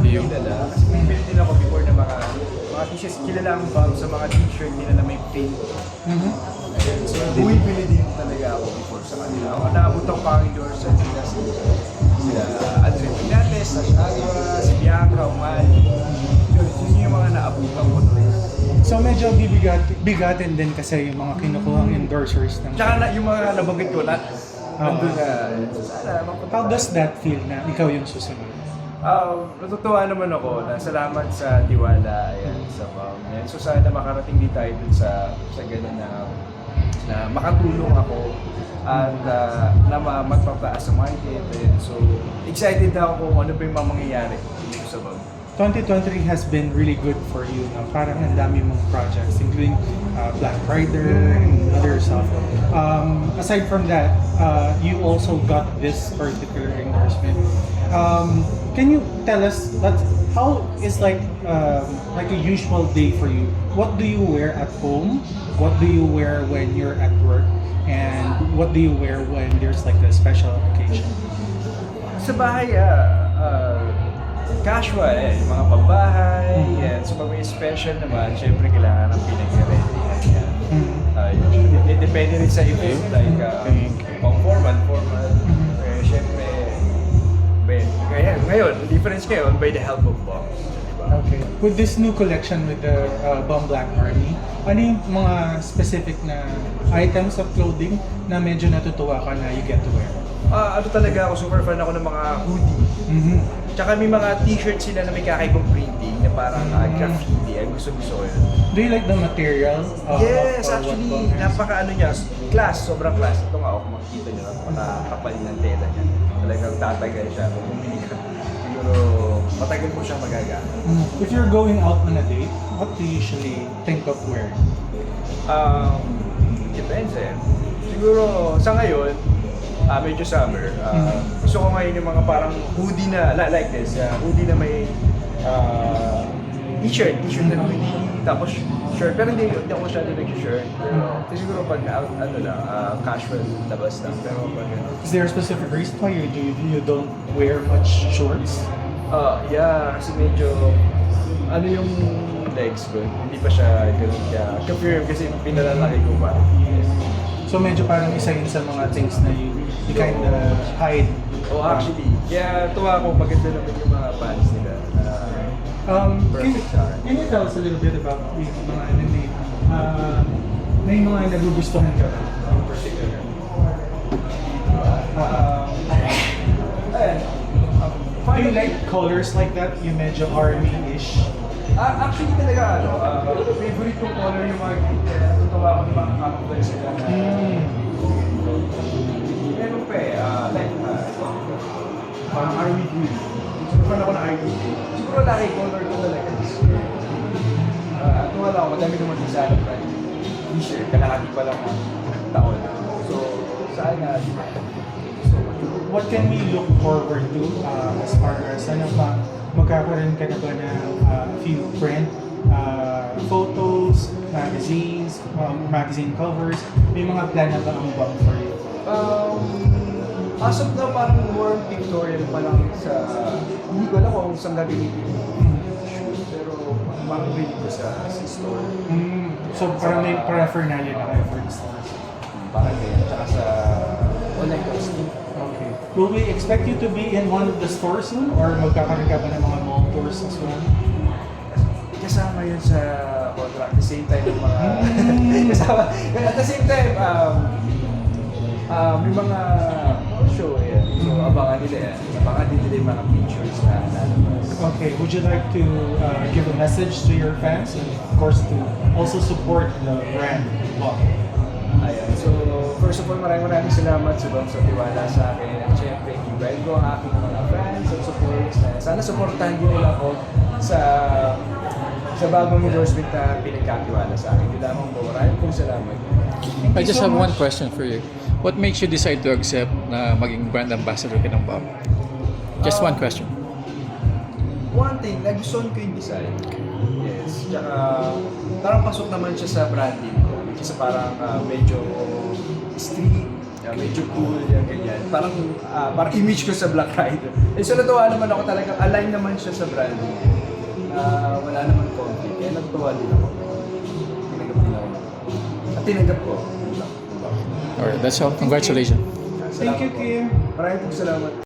to you? kilala. Kasi may build din ako before na mga t-shirts. Kilala ang Bomb sa mga t-shirt nila na may print. So, bumibili din talaga ako before sa kanila. Naabot ako pang endorser sila Adrian Pinates, Nash Agua, si Bianca, Umali. Yun yung mga naabutan ko doon. So medyo bigatin din kasi yung mga kinukuhang endorsers ng... Tsaka yung mga nabanggit ko na, nandun na, sana How does that feel na ikaw yung susunod? Natutuwa naman ako na salamat sa tiwala sa Bomb. So sana makarating din tayo dun sa ganun na makatulong ako at na magpapataas sa market. So excited na ako kung ano pa yung mga mangyayari dito sa Bomb. 2023 has been really good for you. No? Parang ang dami mong projects, including Black Rider and other stuff. Aside from that, you also got this particular endorsement. Can you tell us how is like a usual day for you? What do you wear at home? What do you wear when you're at work? And what do you wear when there's like a special occasion? Sa bahay, casual, yung mga pambahay, yan. So pag may special naman, syempre kailangan ng pinag-ready. Depende rin sa event, like pang formal. Syempre, ngayon, difference ngayon by the help of Bomb. Okay. With this new collection with the Bomb Black Army, ano yung mga specific na items of clothing na medyo natutuwa ka na you get to wear? Talaga ako, super fan ako ng mga hoodie. Tsaka may mga t-shirt sila na may kakaibang printing na parang graffiti. Ay gusto ko yun. Do you like the material? Yes, of actually, what Bomb has? napaka niya, sobrang class. Ito nga, kung makikita nyo, napakapal ng tela niya. Talagang tatagal siya. Kung bumili ka, siguro matagal mo siyang magagamit. If you're going out on a date, what do you usually think of wearing? Depends Siguro, sa ngayon, medyo summer. Gusto ko ngayon yung mga parang hoodie na, like this, hoodie na may t-shirt na hoodie, tapos shirt. Pero hindi ako masyado nag-shirt. Pero siguro pag casual labas lang. Pero pag Is there a specific reason why you don't wear much shorts? yeah, kasi medyo, yung legs ko, hindi pa siya ganun ka-firm kasi pinalalaki ko pa. So medyo parang isa yun sa mga things na you kind of hide. Actually, kaya tuwa ako, maganda naman yung mga pants nila. Can you tell us a little bit about yung mga anime? May mga nagugustuhan ka in particular? Do you like colors like that? Yung medyo army-ish? Actually talaga, favorite kong color yung mga green. Natutuwa ako yung mga camouflage nila. Meron pa like, parang army green. Siguro ako na army green. Siguro laki color ko talaga. Tuwa lang ako, madami naman sa Salad Ride. T-shirt, kalahati pa lang ng taon. So, saan nga, What can we look forward to as far as magkakaroon ka na ba ng few print photos, magazines, magazine covers? May mga plan na ba ang Bomb for you? As of now, parang more pictorial pa lang hindi ko alam kung saan gagamitin yung shoot, pero parang ready ko sa store. So parang may prefer na yun na for the stores? Parang ganyan, tsaka sa online posting. Okay. Will we expect you to be in one of the stores soon? Or magkakaroon ka ba ng mga mall tours as well? Kasama yun sa contract. At the same time, yung mga... kasama. At the same time, may mga show yan. So, abangan nila yan. Abangan din nila yung mga pictures na lalabas. Okay. Would you like to give a message to your fans and of course to also support the brand Bomb? Ayan. So, first of all, maraming salamat sa Bomb sa tiwala sa akin. At syempre, invite ko ang aking mga fans at supporters na sana supportahan din nila ako sa bagong endorsement na pinagkatiwala sa akin. Yun lamang po. Maraming pong salamat. I just have one question for you. What makes you decide to accept na maging brand ambassador ka ng Bomb? Just one question. One thing, nagustuhan ko yung design. Yes. Tsaka, parang pasok naman siya sa branding ko. Which is parang medyo street, medyo cool, yan, ganyan. Parang image ko sa Black Rider. Eh, so natuwa naman ako talaga, align naman siya sa branding. Wala naman conflict. Kaya natuwa din ako. Tinanggap din ako. At tinanggap ko. Alright, that's all. Congratulations. Thank you, po. Kim. Maraming salamat.